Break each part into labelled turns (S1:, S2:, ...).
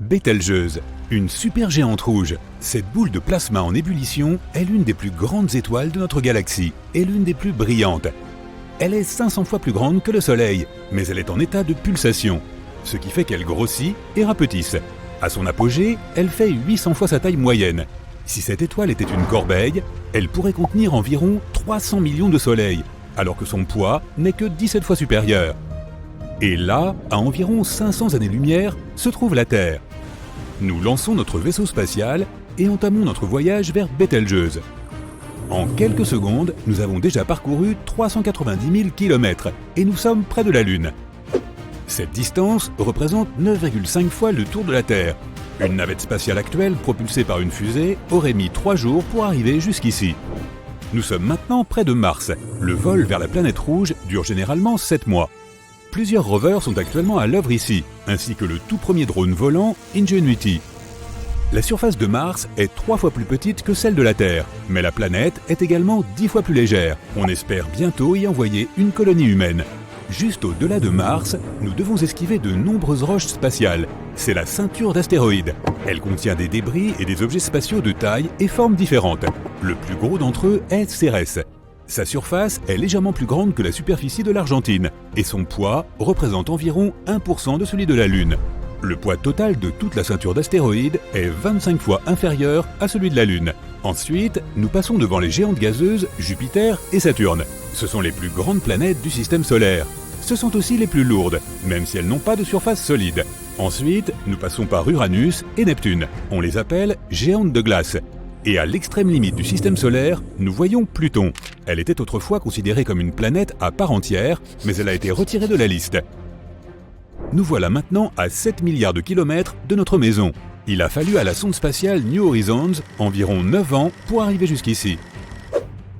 S1: Bételgeuse, une supergéante rouge. Cette boule de plasma en ébullition est l'une des plus grandes étoiles de notre galaxie et l'une des plus brillantes. Elle est 500 fois plus grande que le Soleil, mais elle est en état de pulsation, ce qui fait qu'elle grossit et rapetisse. À son apogée, elle fait 800 fois sa taille moyenne. Si cette étoile était une corbeille, elle pourrait contenir environ 300 millions de soleils, alors que son poids n'est que 17 fois supérieur. Et là, à environ 500 années-lumière, se trouve la Terre. Nous lançons notre vaisseau spatial et entamons notre voyage vers Bételgeuse. En quelques secondes, nous avons déjà parcouru 390 000 km et nous sommes près de la Lune. Cette distance représente 9,5 fois le tour de la Terre. Une navette spatiale actuelle propulsée par une fusée aurait mis 3 jours pour arriver jusqu'ici. Nous sommes maintenant près de Mars. Le vol vers la planète rouge dure généralement 7 mois. Plusieurs rovers sont actuellement à l'œuvre ici, ainsi que le tout premier drone volant Ingenuity. La surface de Mars est 3 fois plus petite que celle de la Terre, mais la planète est également 10 fois plus légère. On espère bientôt y envoyer une colonie humaine. Juste au-delà de Mars, nous devons esquiver de nombreuses roches spatiales. C'est la ceinture d'astéroïdes. Elle contient des débris et des objets spatiaux de taille et formes différentes. Le plus gros d'entre eux est Cérès. Sa surface est légèrement plus grande que la superficie de l'Argentine et son poids représente environ 1% de celui de la Lune. Le poids total de toute la ceinture d'astéroïdes est 25 fois inférieur à celui de la Lune. Ensuite, nous passons devant les géantes gazeuses Jupiter et Saturne. Ce sont les plus grandes planètes du système solaire. Ce sont aussi les plus lourdes, même si elles n'ont pas de surface solide. Ensuite, nous passons par Uranus et Neptune. On les appelle géantes de glace. Et à l'extrême limite du système solaire, nous voyons Pluton. Elle était autrefois considérée comme une planète à part entière, mais elle a été retirée de la liste. Nous voilà maintenant à 7 milliards de kilomètres de notre maison. Il a fallu à la sonde spatiale New Horizons environ 9 ans pour arriver jusqu'ici.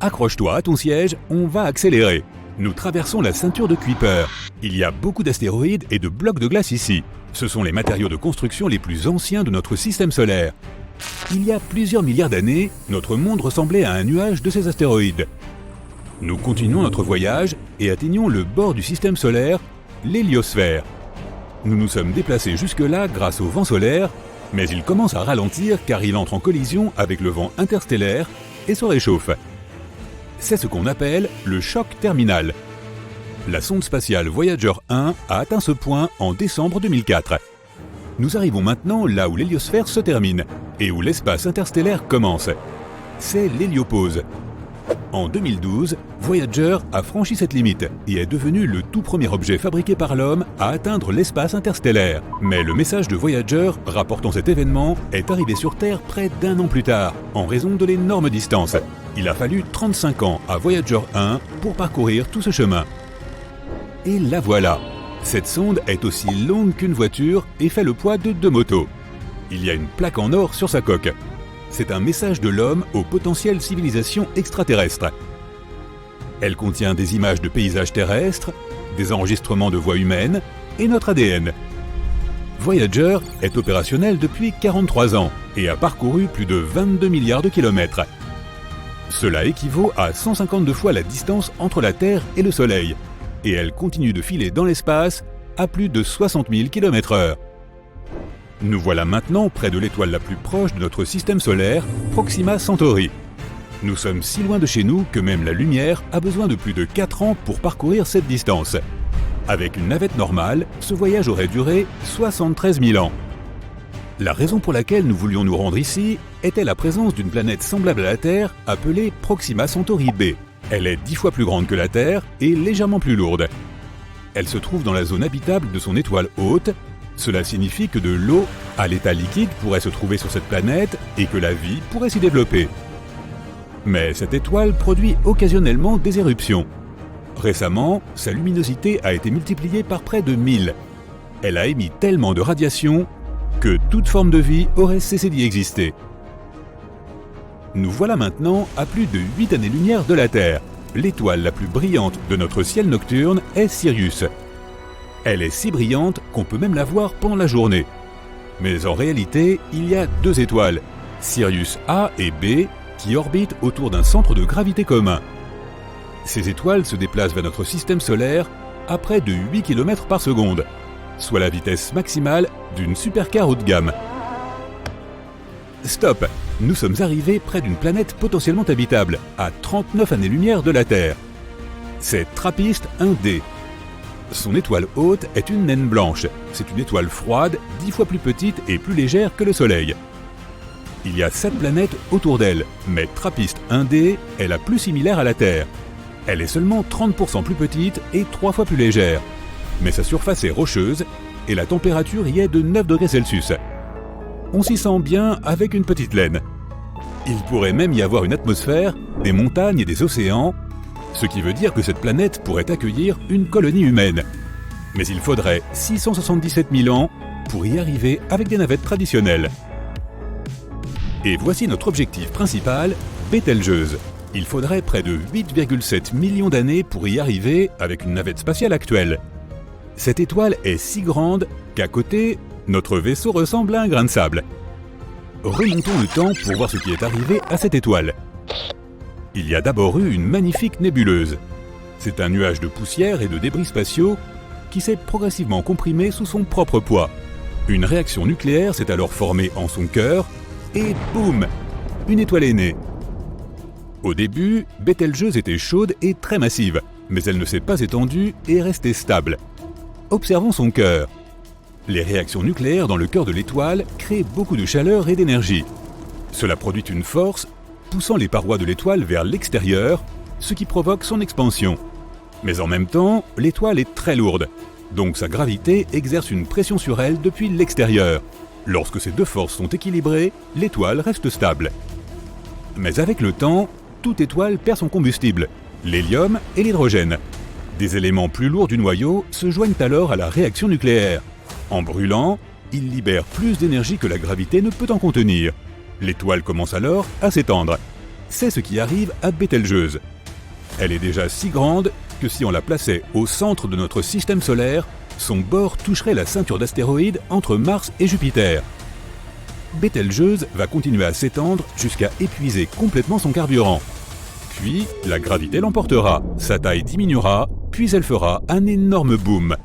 S1: Accroche-toi à ton siège, on va accélérer. Nous traversons la ceinture de Kuiper. Il y a beaucoup d'astéroïdes et de blocs de glace ici. Ce sont les matériaux de construction les plus anciens de notre système solaire. Il y a plusieurs milliards d'années, notre monde ressemblait à un nuage de ces astéroïdes. Nous continuons notre voyage et atteignons le bord du système solaire, l'héliosphère. Nous nous sommes déplacés jusque-là grâce au vent solaire, mais il commence à ralentir car il entre en collision avec le vent interstellaire et se réchauffe. C'est ce qu'on appelle le choc terminal. La sonde spatiale Voyager 1 a atteint ce point en décembre 2004. Nous arrivons maintenant là où l'héliosphère se termine et où l'espace interstellaire commence. C'est l'héliopause. En 2012, Voyager a franchi cette limite et est devenu le tout premier objet fabriqué par l'homme à atteindre l'espace interstellaire. Mais le message de Voyager rapportant cet événement est arrivé sur Terre près d'1 an plus tard, en raison de l'énorme distance. Il a fallu 35 ans à Voyager 1 pour parcourir tout ce chemin. Et la voilà. Cette sonde est aussi longue qu'une voiture et fait le poids de 2 motos. Il y a une plaque en or sur sa coque. C'est un message de l'homme aux potentielles civilisations extraterrestres. Elle contient des images de paysages terrestres, des enregistrements de voix humaines et notre ADN. Voyager est opérationnel depuis 43 ans et a parcouru plus de 22 milliards de kilomètres. Cela équivaut à 152 fois la distance entre la Terre et le Soleil. Et elle continue de filer dans l'espace à plus de 60 000 km/h. Nous voilà maintenant près de l'étoile la plus proche de notre système solaire, Proxima Centauri. Nous sommes si loin de chez nous que même la lumière a besoin de plus de 4 ans pour parcourir cette distance. Avec une navette normale, ce voyage aurait duré 73 000 ans. La raison pour laquelle nous voulions nous rendre ici était la présence d'une planète semblable à la Terre appelée Proxima Centauri b. Elle est 10 fois plus grande que la Terre et légèrement plus lourde. Elle se trouve dans la zone habitable de son étoile hôte. Cela signifie que de l'eau à l'état liquide pourrait se trouver sur cette planète et que la vie pourrait s'y développer. Mais cette étoile produit occasionnellement des éruptions. Récemment, sa luminosité a été multipliée par près de 1000. Elle a émis tellement de radiation que toute forme de vie aurait cessé d'y exister. Nous voilà maintenant à plus de 8 années-lumière de la Terre. L'étoile la plus brillante de notre ciel nocturne est Sirius. Elle est si brillante qu'on peut même la voir pendant la journée. Mais en réalité, il y a 2 étoiles, Sirius A et B, qui orbitent autour d'un centre de gravité commun. Ces étoiles se déplacent vers notre système solaire à près de 8 km par seconde. soit la vitesse maximale d'une supercar haut de gamme. Stop! Nous sommes arrivés près d'une planète potentiellement habitable, à 39 années-lumière de la Terre. C'est TRAPPIST 1D. Son étoile hôte est une naine blanche. C'est une étoile froide, 10 fois plus petite et plus légère que le Soleil. Il y a 7 planètes autour d'elle, mais TRAPPIST 1D est la plus similaire à la Terre. Elle est seulement 30% plus petite et 3 fois plus légère. Mais sa surface est rocheuse et la température y est de 9 degrés Celsius. On s'y sent bien avec une petite laine. Il pourrait même y avoir une atmosphère, des montagnes et des océans, ce qui veut dire que cette planète pourrait accueillir une colonie humaine. Mais il faudrait 677 000 ans pour y arriver avec des navettes traditionnelles. Et voici notre objectif principal, Bételgeuse. Il faudrait près de 8,7 millions d'années pour y arriver avec une navette spatiale actuelle. Cette étoile est si grande qu'à côté, notre vaisseau ressemble à un grain de sable. Remontons le temps pour voir ce qui est arrivé à cette étoile. Il y a d'abord eu une magnifique nébuleuse. C'est un nuage de poussière et de débris spatiaux qui s'est progressivement comprimé sous son propre poids. Une réaction nucléaire s'est alors formée en son cœur et boum! Une étoile est née. Au début, Bételgeuse était chaude et très massive, mais elle ne s'est pas étendue et est restée stable. Observons son cœur. Les réactions nucléaires dans le cœur de l'étoile créent beaucoup de chaleur et d'énergie. Cela produit une force, poussant les parois de l'étoile vers l'extérieur, ce qui provoque son expansion. Mais en même temps, l'étoile est très lourde, donc sa gravité exerce une pression sur elle depuis l'extérieur. Lorsque ces deux forces sont équilibrées, l'étoile reste stable. Mais avec le temps, toute étoile perd son combustible, l'hélium et l'hydrogène. Des éléments plus lourds du noyau se joignent alors à la réaction nucléaire. En brûlant, ils libèrent plus d'énergie que la gravité ne peut en contenir. L'étoile commence alors à s'étendre. C'est ce qui arrive à Bételgeuse. Elle est déjà si grande que si on la plaçait au centre de notre système solaire, son bord toucherait la ceinture d'astéroïdes entre Mars et Jupiter. Bételgeuse va continuer à s'étendre jusqu'à épuiser complètement son carburant. Puis, la gravité l'emportera, sa taille diminuera, puis elle fera un énorme boom.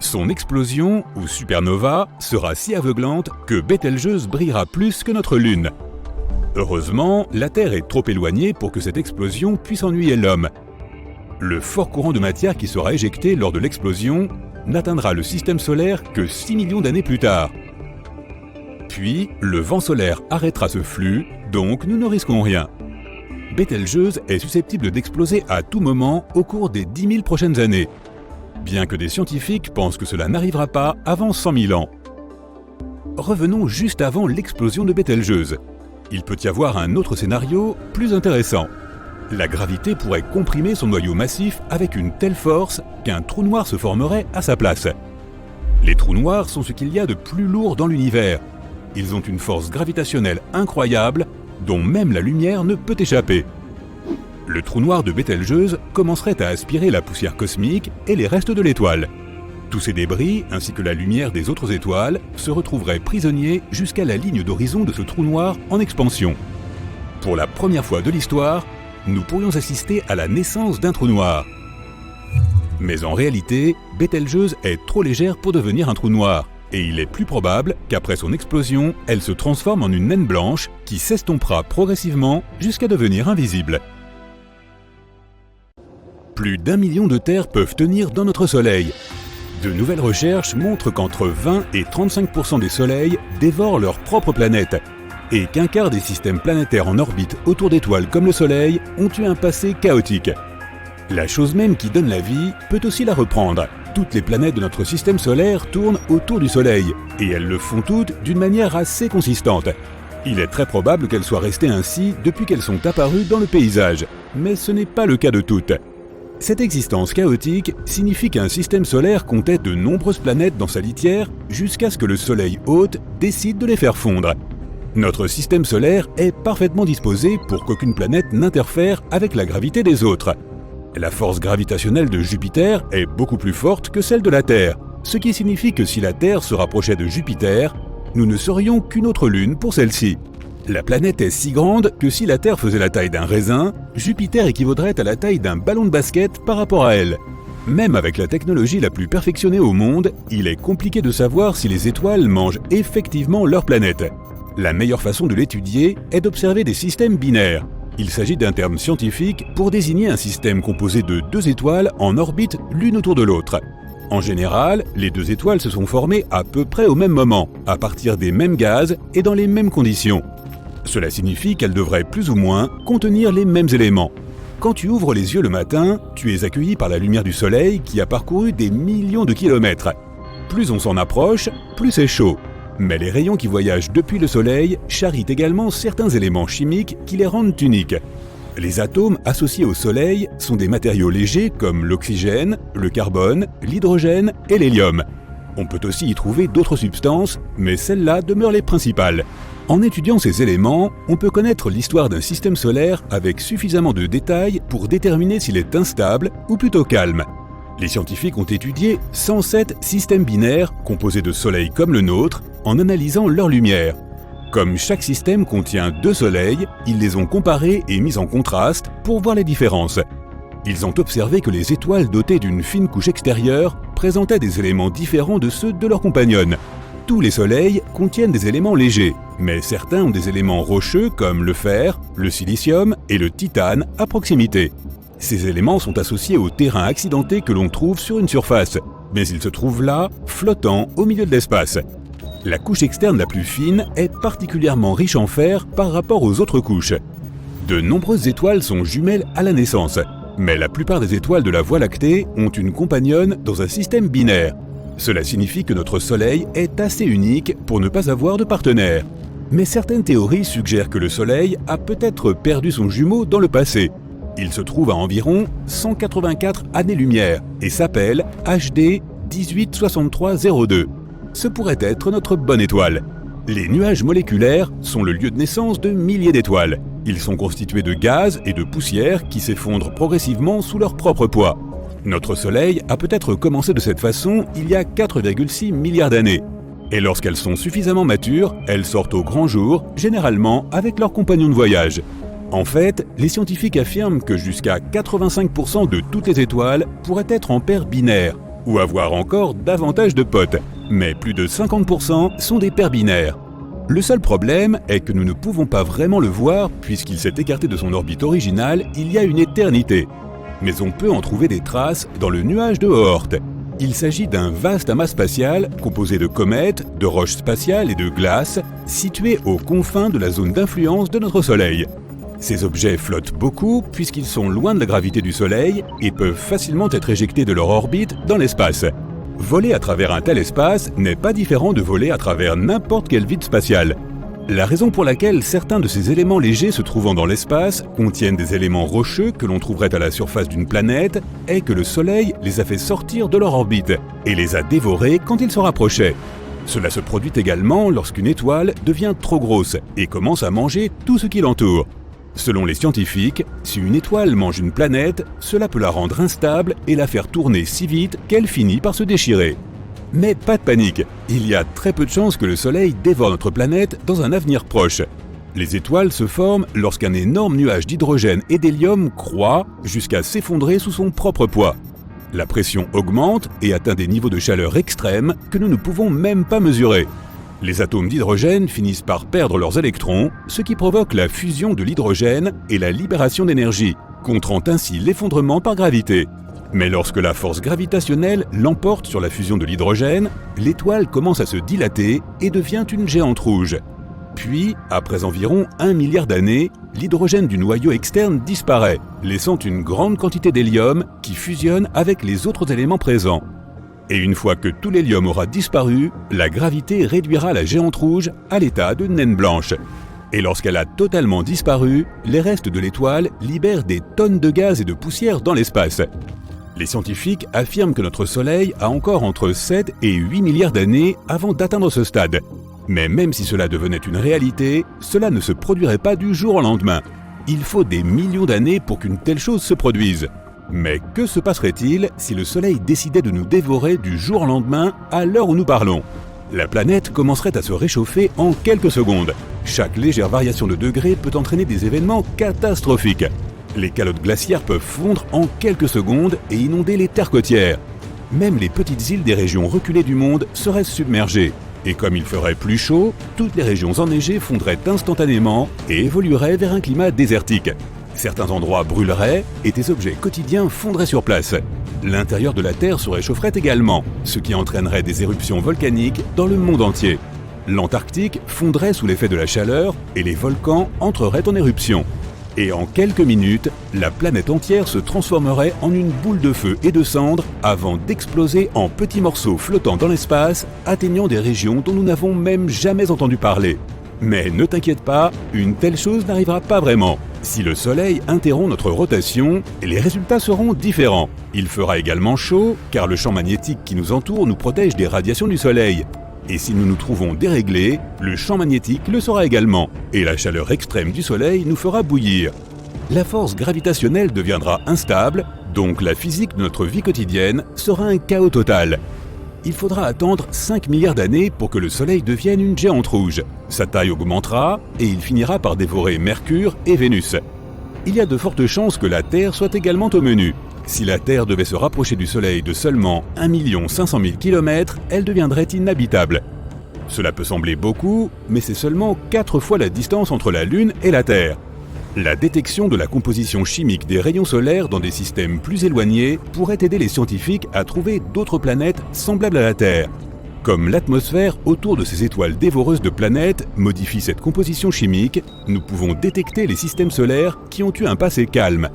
S1: Son explosion, ou supernova, sera si aveuglante que Bételgeuse brillera plus que notre Lune. Heureusement, la Terre est trop éloignée pour que cette explosion puisse ennuyer l'homme. Le fort courant de matière qui sera éjecté lors de l'explosion n'atteindra le système solaire que 6 millions d'années plus tard. Puis, le vent solaire arrêtera ce flux, donc nous ne risquons rien. Bételgeuse est susceptible d'exploser à tout moment au cours des 10 000 prochaines années, bien que des scientifiques pensent que cela n'arrivera pas avant 100 000 ans. Revenons juste avant l'explosion de Bételgeuse. Il peut y avoir un autre scénario plus intéressant. La gravité pourrait comprimer son noyau massif avec une telle force qu'un trou noir se formerait à sa place. Les trous noirs sont ce qu'il y a de plus lourd dans l'univers. Ils ont une force gravitationnelle incroyable dont même la lumière ne peut échapper. Le trou noir de Bételgeuse commencerait à aspirer la poussière cosmique et les restes de l'étoile. Tous ces débris, ainsi que la lumière des autres étoiles, se retrouveraient prisonniers jusqu'à la ligne d'horizon de ce trou noir en expansion. Pour la première fois de l'histoire, nous pourrions assister à la naissance d'un trou noir. Mais en réalité, Bételgeuse est trop légère pour devenir un trou noir, et il est plus probable qu'après son explosion, elle se transforme en une naine blanche qui s'estompera progressivement jusqu'à devenir invisible. Plus d'1 million de terres peuvent tenir dans notre Soleil. De nouvelles recherches montrent qu'entre 20 et 35% des soleils dévorent leur propre planète, et qu'un quart des systèmes planétaires en orbite autour d'étoiles comme le Soleil ont eu un passé chaotique. La chose même qui donne la vie peut aussi la reprendre. Toutes les planètes de notre système solaire tournent autour du Soleil, et elles le font toutes d'une manière assez consistante. Il est très probable qu'elles soient restées ainsi depuis qu'elles sont apparues dans le paysage, mais ce n'est pas le cas de toutes. Cette existence chaotique signifie qu'un système solaire comptait de nombreuses planètes dans sa litière jusqu'à ce que le Soleil hôte décide de les faire fondre. Notre système solaire est parfaitement disposé pour qu'aucune planète n'interfère avec la gravité des autres. La force gravitationnelle de Jupiter est beaucoup plus forte que celle de la Terre, ce qui signifie que si la Terre se rapprochait de Jupiter, nous ne serions qu'une autre lune pour celle-ci. La planète est si grande que si la Terre faisait la taille d'un raisin, Jupiter équivaudrait à la taille d'un ballon de basket par rapport à elle. Même avec la technologie la plus perfectionnée au monde, il est compliqué de savoir si les étoiles mangent effectivement leur planète. La meilleure façon de l'étudier est d'observer des systèmes binaires. Il s'agit d'un terme scientifique pour désigner un système composé de deux étoiles en orbite l'une autour de l'autre. En général, les deux étoiles se sont formées à peu près au même moment, à partir des mêmes gaz et dans les mêmes conditions. Cela signifie qu'elles devraient plus ou moins contenir les mêmes éléments. Quand tu ouvres les yeux le matin, tu es accueilli par la lumière du soleil qui a parcouru des millions de kilomètres. Plus on s'en approche, plus c'est chaud. Mais les rayons qui voyagent depuis le soleil charrient également certains éléments chimiques qui les rendent uniques. Les atomes associés au soleil sont des matériaux légers comme l'oxygène, le carbone, l'hydrogène et l'hélium. On peut aussi y trouver d'autres substances, mais celles-là demeurent les principales. En étudiant ces éléments, on peut connaître l'histoire d'un système solaire avec suffisamment de détails pour déterminer s'il est instable ou plutôt calme. Les scientifiques ont étudié 107 systèmes binaires composés de soleils comme le nôtre en analysant leur lumière. Comme chaque système contient deux soleils, ils les ont comparés et mis en contraste pour voir les différences. Ils ont observé que les étoiles dotées d'une fine couche extérieure présentaient des éléments différents de ceux de leurs compagnonnes. Tous les soleils contiennent des éléments légers, mais certains ont des éléments rocheux comme le fer, le silicium et le titane à proximité. Ces éléments sont associés au terrain accidenté que l'on trouve sur une surface, mais ils se trouvent là, flottant au milieu de l'espace. La couche externe la plus fine est particulièrement riche en fer par rapport aux autres couches. De nombreuses étoiles sont jumelles à la naissance, mais la plupart des étoiles de la Voie lactée ont une compagnonne dans un système binaire. Cela signifie que notre Soleil est assez unique pour ne pas avoir de partenaire. Mais certaines théories suggèrent que le Soleil a peut-être perdu son jumeau dans le passé. Il se trouve à environ 184 années-lumière et s'appelle HD 186302. Ce pourrait être notre bonne étoile. Les nuages moléculaires sont le lieu de naissance de milliers d'étoiles. Ils sont constitués de gaz et de poussière qui s'effondrent progressivement sous leur propre poids. Notre Soleil a peut-être commencé de cette façon il y a 4,6 milliards d'années. Et lorsqu'elles sont suffisamment matures, elles sortent au grand jour, généralement avec leurs compagnons de voyage. En fait, les scientifiques affirment que jusqu'à 85% de toutes les étoiles pourraient être en paires binaires, ou avoir encore davantage de potes, mais plus de 50% sont des paires binaires. Le seul problème est que nous ne pouvons pas vraiment le voir puisqu'il s'est écarté de son orbite originale il y a une éternité. Mais on peut en trouver des traces dans le nuage de Oort. Il s'agit d'un vaste amas spatial composé de comètes, de roches spatiales et de glace situés aux confins de la zone d'influence de notre Soleil. Ces objets flottent beaucoup puisqu'ils sont loin de la gravité du Soleil et peuvent facilement être éjectés de leur orbite dans l'espace. Voler à travers un tel espace n'est pas différent de voler à travers n'importe quel vide spatial. La raison pour laquelle certains de ces éléments légers se trouvant dans l'espace contiennent des éléments rocheux que l'on trouverait à la surface d'une planète est que le Soleil les a fait sortir de leur orbite et les a dévorés quand ils se rapprochaient. Cela se produit également lorsqu'une étoile devient trop grosse et commence à manger tout ce qui l'entoure. Selon les scientifiques, si une étoile mange une planète, cela peut la rendre instable et la faire tourner si vite qu'elle finit par se déchirer. Mais pas de panique, il y a très peu de chances que le Soleil dévore notre planète dans un avenir proche. Les étoiles se forment lorsqu'un énorme nuage d'hydrogène et d'hélium croît jusqu'à s'effondrer sous son propre poids. La pression augmente et atteint des niveaux de chaleur extrêmes que nous ne pouvons même pas mesurer. Les atomes d'hydrogène finissent par perdre leurs électrons, ce qui provoque la fusion de l'hydrogène et la libération d'énergie, contrant ainsi l'effondrement par gravité. Mais lorsque la force gravitationnelle l'emporte sur la fusion de l'hydrogène, l'étoile commence à se dilater et devient une géante rouge. Puis, après environ 1 milliard d'années, l'hydrogène du noyau externe disparaît, laissant une grande quantité d'hélium qui fusionne avec les autres éléments présents. Et une fois que tout l'hélium aura disparu, la gravité réduira la géante rouge à l'état de naine blanche. Et lorsqu'elle a totalement disparu, les restes de l'étoile libèrent des tonnes de gaz et de poussière dans l'espace. Les scientifiques affirment que notre Soleil a encore entre 7 et 8 milliards d'années avant d'atteindre ce stade. Mais même si cela devenait une réalité, cela ne se produirait pas du jour au lendemain. Il faut des millions d'années pour qu'une telle chose se produise. Mais que se passerait-il si le Soleil décidait de nous dévorer du jour au lendemain à l'heure où nous parlons ? La planète commencerait à se réchauffer en quelques secondes. Chaque légère variation de degré peut entraîner des événements catastrophiques. Les calottes glaciaires peuvent fondre en quelques secondes et inonder les terres côtières. Même les petites îles des régions reculées du monde seraient submergées. Et comme il ferait plus chaud, toutes les régions enneigées fondraient instantanément et évolueraient vers un climat désertique. Certains endroits brûleraient et des objets quotidiens fondraient sur place. L'intérieur de la Terre se réchaufferait également, ce qui entraînerait des éruptions volcaniques dans le monde entier. L'Antarctique fondrait sous l'effet de la chaleur et les volcans entreraient en éruption. Et en quelques minutes, la planète entière se transformerait en une boule de feu et de cendres avant d'exploser en petits morceaux flottant dans l'espace, atteignant des régions dont nous n'avons même jamais entendu parler. Mais ne t'inquiète pas, une telle chose n'arrivera pas vraiment. Si le Soleil interrompt notre rotation, les résultats seront différents. Il fera également chaud, car le champ magnétique qui nous entoure nous protège des radiations du Soleil. Et si nous nous trouvons déréglés, le champ magnétique le sera également, et la chaleur extrême du Soleil nous fera bouillir. La force gravitationnelle deviendra instable, donc la physique de notre vie quotidienne sera un chaos total. Il faudra attendre 5 milliards d'années pour que le Soleil devienne une géante rouge. Sa taille augmentera, et il finira par dévorer Mercure et Vénus. Il y a de fortes chances que la Terre soit également au menu. Si la Terre devait se rapprocher du Soleil de seulement 1 500 000 km, elle deviendrait inhabitable. Cela peut sembler beaucoup, mais c'est seulement 4 fois la distance entre la Lune et la Terre. La détection de la composition chimique des rayons solaires dans des systèmes plus éloignés pourrait aider les scientifiques à trouver d'autres planètes semblables à la Terre. Comme l'atmosphère autour de ces étoiles dévoreuses de planètes modifie cette composition chimique, nous pouvons détecter les systèmes solaires qui ont eu un passé calme.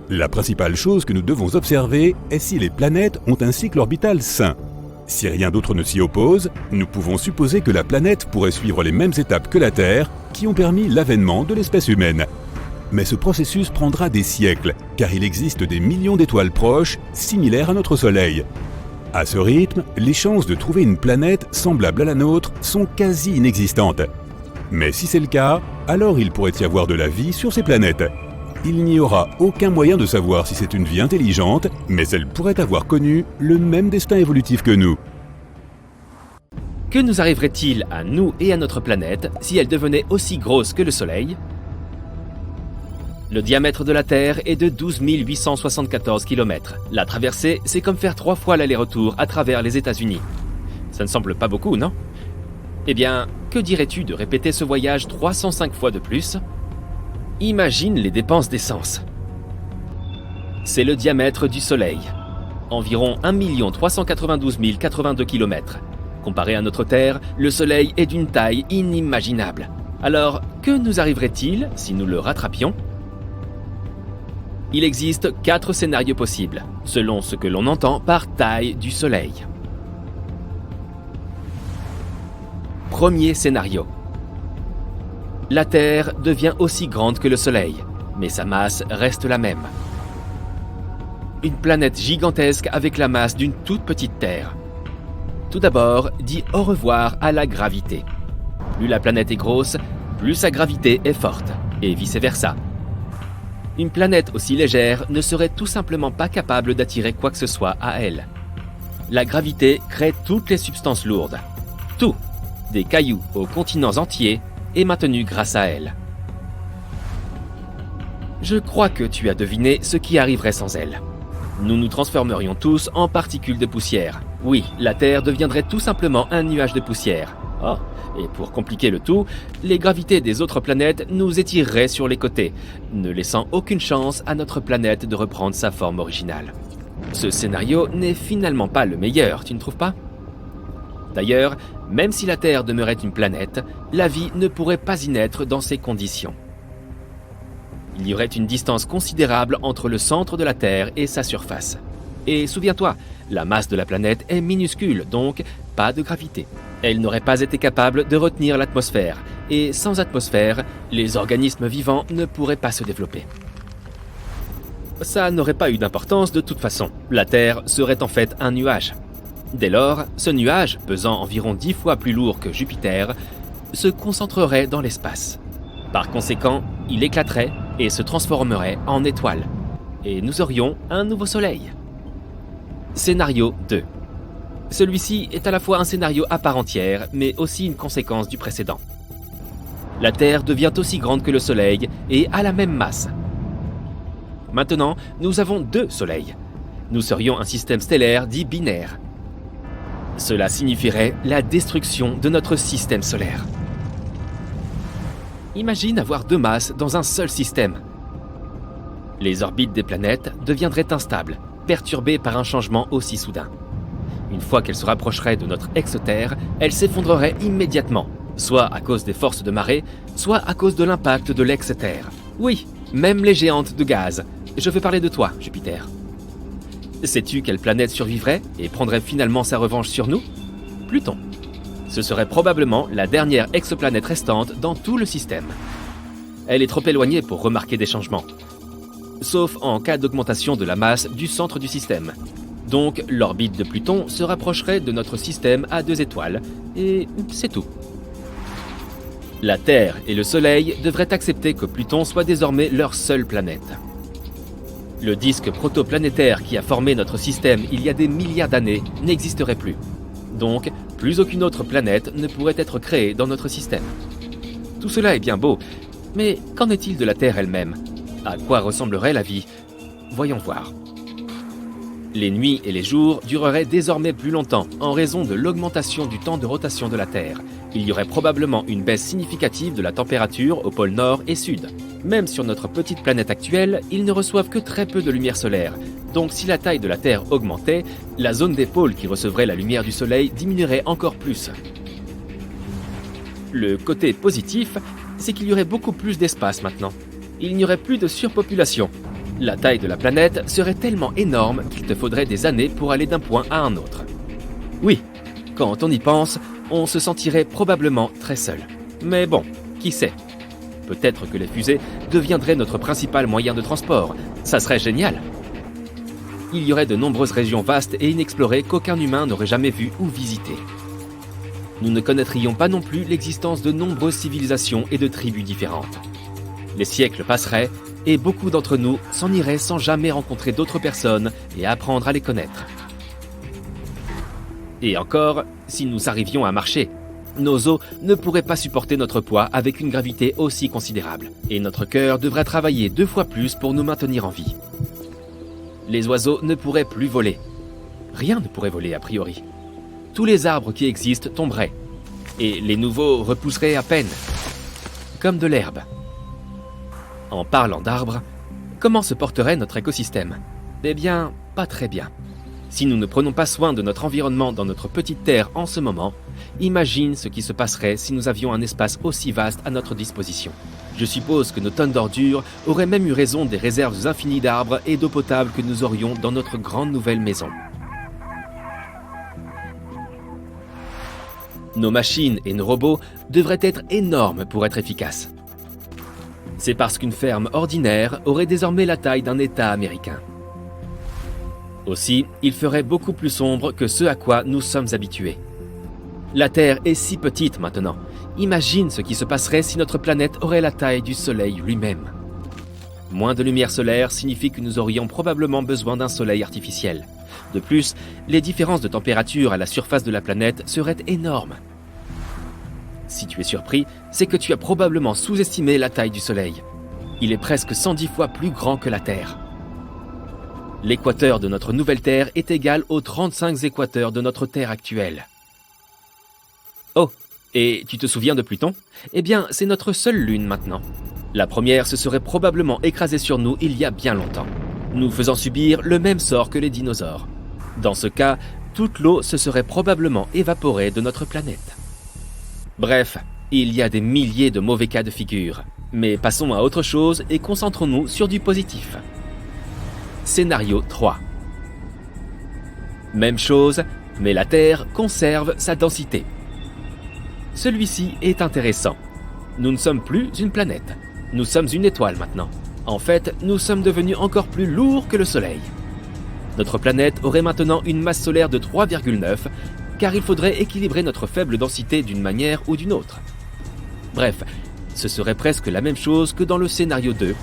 S1: La principale chose que nous devons observer est si les planètes ont un cycle orbital sain. Si rien d'autre ne s'y oppose, nous pouvons supposer que la planète pourrait suivre les mêmes étapes que la Terre qui ont permis l'avènement de l'espèce humaine. Mais ce processus prendra des siècles, car il existe des millions d'étoiles proches, similaires à notre Soleil. À ce rythme, les chances de trouver une planète semblable à la nôtre sont quasi inexistantes. Mais si c'est le cas, alors il pourrait y avoir de la vie sur ces planètes. Il n'y aura aucun moyen de savoir si c'est une vie intelligente, mais elle pourrait avoir connu le même destin évolutif que nous.
S2: Que nous arriverait-il à nous et à notre planète si elle devenait aussi grosse que le Soleil ? Le diamètre de la Terre est de 12 874 km. La traversée, c'est comme faire 3 fois l'aller-retour à travers les États-Unis. Ça ne semble pas beaucoup, non ? Eh bien, que dirais-tu de répéter ce voyage 305 fois de plus ? Imagine les dépenses d'essence. C'est le diamètre du Soleil, environ 1 392 082 km. Comparé à notre Terre, le Soleil est d'une taille inimaginable. Alors, que nous arriverait-il si nous le rattrapions ? Il existe 4 scénarios possibles, selon ce que l'on entend par taille du Soleil. Premier scénario. La Terre devient aussi grande que le Soleil, mais sa masse reste la même. Une planète gigantesque avec la masse d'une toute petite Terre. Tout d'abord, dis au revoir à la gravité. Plus la planète est grosse, plus sa gravité est forte, et vice-versa. Une planète aussi légère ne serait tout simplement pas capable d'attirer quoi que ce soit à elle. La gravité crée toutes les substances lourdes. Tout, des cailloux aux continents entiers, est maintenu grâce à elle. Je crois que tu as deviné ce qui arriverait sans elle. Nous nous transformerions tous en particules de poussière. Oui, la Terre deviendrait tout simplement un nuage de poussière. Oh, et pour compliquer le tout, les gravités des autres planètes nous étireraient sur les côtés, ne laissant aucune chance à notre planète de reprendre sa forme originale. Ce scénario n'est finalement pas le meilleur, tu ne trouves pas ? D'ailleurs, même si la Terre demeurait une planète, la vie ne pourrait pas y naître dans ces conditions. Il y aurait une distance considérable entre le centre de la Terre et sa surface. Et souviens-toi, la masse de la planète est minuscule, donc pas de gravité. Elle n'aurait pas été capable de retenir l'atmosphère, et sans atmosphère, les organismes vivants ne pourraient pas se développer. Ça n'aurait pas eu d'importance de toute façon. La Terre serait en fait un nuage. Dès lors, ce nuage, pesant environ 10 fois plus lourd que Jupiter, se concentrerait dans l'espace. Par conséquent, il éclaterait et se transformerait en étoile. Et nous aurions un nouveau Soleil. Scénario 2. Celui-ci est à la fois un scénario à part entière, mais aussi une conséquence du précédent. La Terre devient aussi grande que le Soleil et a la même masse. Maintenant, nous avons 2 soleils. Nous serions un système stellaire dit binaire. Cela signifierait la destruction de notre système solaire. Imagine avoir 2 masses dans un seul système. Les orbites des planètes deviendraient instables, perturbées par un changement aussi soudain. Une fois qu'elles se rapprocheraient de notre exotère, elles s'effondreraient immédiatement, soit à cause des forces de marée, soit à cause de l'impact de l'exotère. Oui, même les géantes de gaz. Je veux parler de toi, Jupiter. Sais-tu quelle planète survivrait et prendrait finalement sa revanche sur nous? Pluton. Ce serait probablement la dernière exoplanète restante dans tout le système. Elle est trop éloignée pour remarquer des changements, sauf en cas d'augmentation de la masse du centre du système. Donc l'orbite de Pluton se rapprocherait de notre système à 2 étoiles, et c'est tout. La Terre et le Soleil devraient accepter que Pluton soit désormais leur seule planète. Le disque protoplanétaire qui a formé notre système il y a des milliards d'années n'existerait plus. Donc, plus aucune autre planète ne pourrait être créée dans notre système. Tout cela est bien beau, mais qu'en est-il de la Terre elle-même? À quoi ressemblerait la vie? Voyons voir. Les nuits et les jours dureraient désormais plus longtemps en raison de l'augmentation du temps de rotation de la Terre. Il y aurait probablement une baisse significative de la température au pôle nord et sud. Même sur notre petite planète actuelle, ils ne reçoivent que très peu de lumière solaire. Donc si la taille de la Terre augmentait, la zone des pôles qui recevrait la lumière du Soleil diminuerait encore plus. Le côté positif, c'est qu'il y aurait beaucoup plus d'espace maintenant. Il n'y aurait plus de surpopulation. La taille de la planète serait tellement énorme qu'il te faudrait des années pour aller d'un point à un autre. Oui, quand on y pense, on se sentirait probablement très seul. Mais bon, qui sait? Peut-être que les fusées deviendraient notre principal moyen de transport. Ça serait génial. Il y aurait de nombreuses régions vastes et inexplorées qu'aucun humain n'aurait jamais vues ou visitées. Nous ne connaîtrions pas non plus l'existence de nombreuses civilisations et de tribus différentes. Les siècles passeraient, et beaucoup d'entre nous s'en iraient sans jamais rencontrer d'autres personnes et apprendre à les connaître. Et encore, si nous arrivions à marcher, nos os ne pourraient pas supporter notre poids avec une gravité aussi considérable, et notre cœur devrait travailler 2 fois plus pour nous maintenir en vie. Les oiseaux ne pourraient plus voler. Rien ne pourrait voler a priori. Tous les arbres qui existent tomberaient, et les nouveaux repousseraient à peine, comme de l'herbe. En parlant d'arbres, comment se porterait notre écosystème? Eh bien, pas très bien. Si nous ne prenons pas soin de notre environnement dans notre petite Terre en ce moment, imagine ce qui se passerait si nous avions un espace aussi vaste à notre disposition. Je suppose que nos tonnes d'ordures auraient même eu raison des réserves infinies d'arbres et d'eau potable que nous aurions dans notre grande nouvelle maison. Nos machines et nos robots devraient être énormes pour être efficaces. C'est parce qu'une ferme ordinaire aurait désormais la taille d'un État américain. Aussi, il ferait beaucoup plus sombre que ce à quoi nous sommes habitués. La Terre est si petite maintenant. Imagine ce qui se passerait si notre planète aurait la taille du Soleil lui-même. Moins de lumière solaire signifie que nous aurions probablement besoin d'un soleil artificiel. De plus, les différences de température à la surface de la planète seraient énormes. Si tu es surpris, c'est que tu as probablement sous-estimé la taille du Soleil. Il est presque 110 fois plus grand que la Terre. L'équateur de notre nouvelle Terre est égal aux 35 équateurs de notre Terre actuelle. Oh, et tu te souviens de Pluton? Eh bien, c'est notre seule lune maintenant. La première se serait probablement écrasée sur nous il y a bien longtemps, nous faisant subir le même sort que les dinosaures. Dans ce cas, toute l'eau se serait probablement évaporée de notre planète. Bref, il y a des milliers de mauvais cas de figure. Mais passons à autre chose et concentrons-nous sur du positif. Scénario 3. Même chose, mais la Terre conserve sa densité. Celui-ci est intéressant. Nous ne sommes plus une planète. Nous sommes une étoile maintenant. En fait, nous sommes devenus encore plus lourds que le Soleil. Notre planète aurait maintenant une masse solaire de 3,9, car il faudrait équilibrer notre faible densité d'une manière ou d'une autre. Bref, ce serait presque la même chose que dans le scénario 2,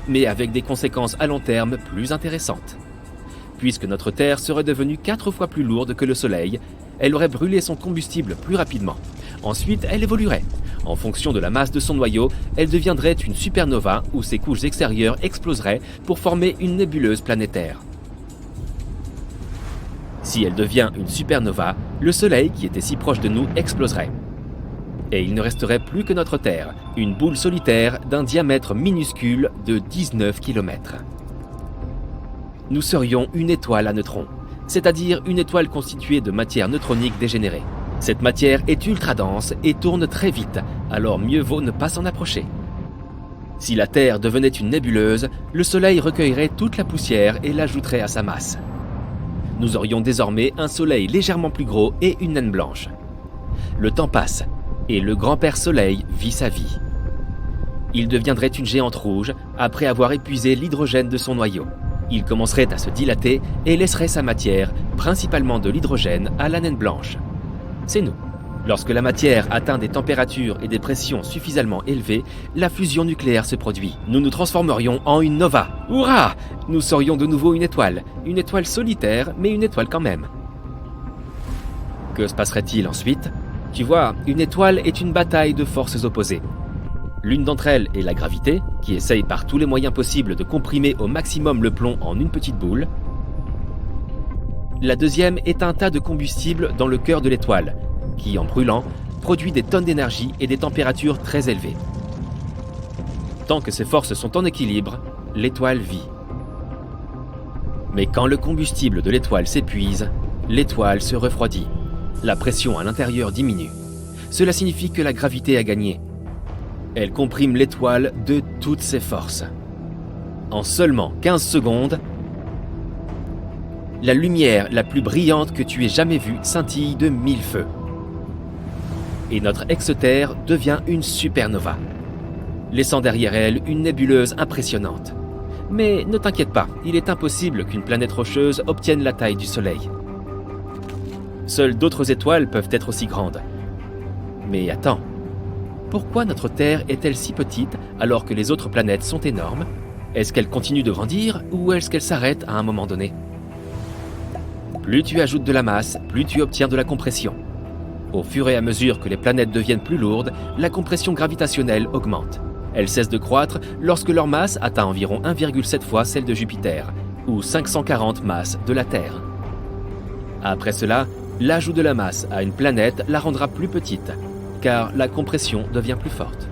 S2: mais avec des conséquences à long terme plus intéressantes. Puisque notre Terre serait devenue 4 fois plus lourde que le Soleil, elle aurait brûlé son combustible plus rapidement. Ensuite, elle évoluerait. En fonction de la masse de son noyau, elle deviendrait une supernova où ses couches extérieures exploseraient pour former une nébuleuse planétaire. Si elle devient une supernova, le Soleil, qui était si proche de nous, exploserait. Et il ne resterait plus que notre Terre, une boule solitaire d'un diamètre minuscule de 19 km. Nous serions une étoile à neutrons, c'est-à-dire une étoile constituée de matière neutronique dégénérée. Cette matière est ultra dense et tourne très vite, alors mieux vaut ne pas s'en approcher. Si la Terre devenait une nébuleuse, le Soleil recueillerait toute la poussière et l'ajouterait à sa masse. Nous aurions désormais un Soleil légèrement plus gros et une naine blanche. Le temps passe, et le grand-père Soleil vit sa vie. Il deviendrait une géante rouge après avoir épuisé l'hydrogène de son noyau. Il commencerait à se dilater et laisserait sa matière, principalement de l'hydrogène, à la naine blanche. C'est nous. Lorsque la matière atteint des températures et des pressions suffisamment élevées, la fusion nucléaire se produit. Nous nous transformerions en une nova. Hurrah! Nous serions de nouveau une étoile solitaire, mais une étoile quand même. Que se passerait-il ensuite? Tu vois, une étoile est une bataille de forces opposées. L'une d'entre elles est la gravité, qui essaye par tous les moyens possibles de comprimer au maximum le plomb en une petite boule. La deuxième est un tas de combustible dans le cœur de l'étoile, qui, en brûlant, produit des tonnes d'énergie et des températures très élevées. Tant que ces forces sont en équilibre, l'étoile vit. Mais quand le combustible de l'étoile s'épuise, l'étoile se refroidit. La pression à l'intérieur diminue. Cela signifie que la gravité a gagné. Elle comprime l'étoile de toutes ses forces. En seulement 15 secondes, la lumière la plus brillante que tu aies jamais vue scintille de 1000 feux. Et notre ex-Terre devient une supernova, laissant derrière elle une nébuleuse impressionnante. Mais ne t'inquiète pas, il est impossible qu'une planète rocheuse obtienne la taille du Soleil. Seules d'autres étoiles peuvent être aussi grandes. Mais attends, pourquoi notre Terre est-elle si petite alors que les autres planètes sont énormes? Est-ce qu'elle continue de grandir ou est-ce qu'elle s'arrête à un moment donné? Plus tu ajoutes de la masse, plus tu obtiens de la compression. Au fur et à mesure que les planètes deviennent plus lourdes, la compression gravitationnelle augmente. Elle cesse de croître lorsque leur masse atteint environ 1,7 fois celle de Jupiter, ou 540 masses de la Terre. Après cela, l'ajout de la masse à une planète la rendra plus petite, car la compression devient plus forte.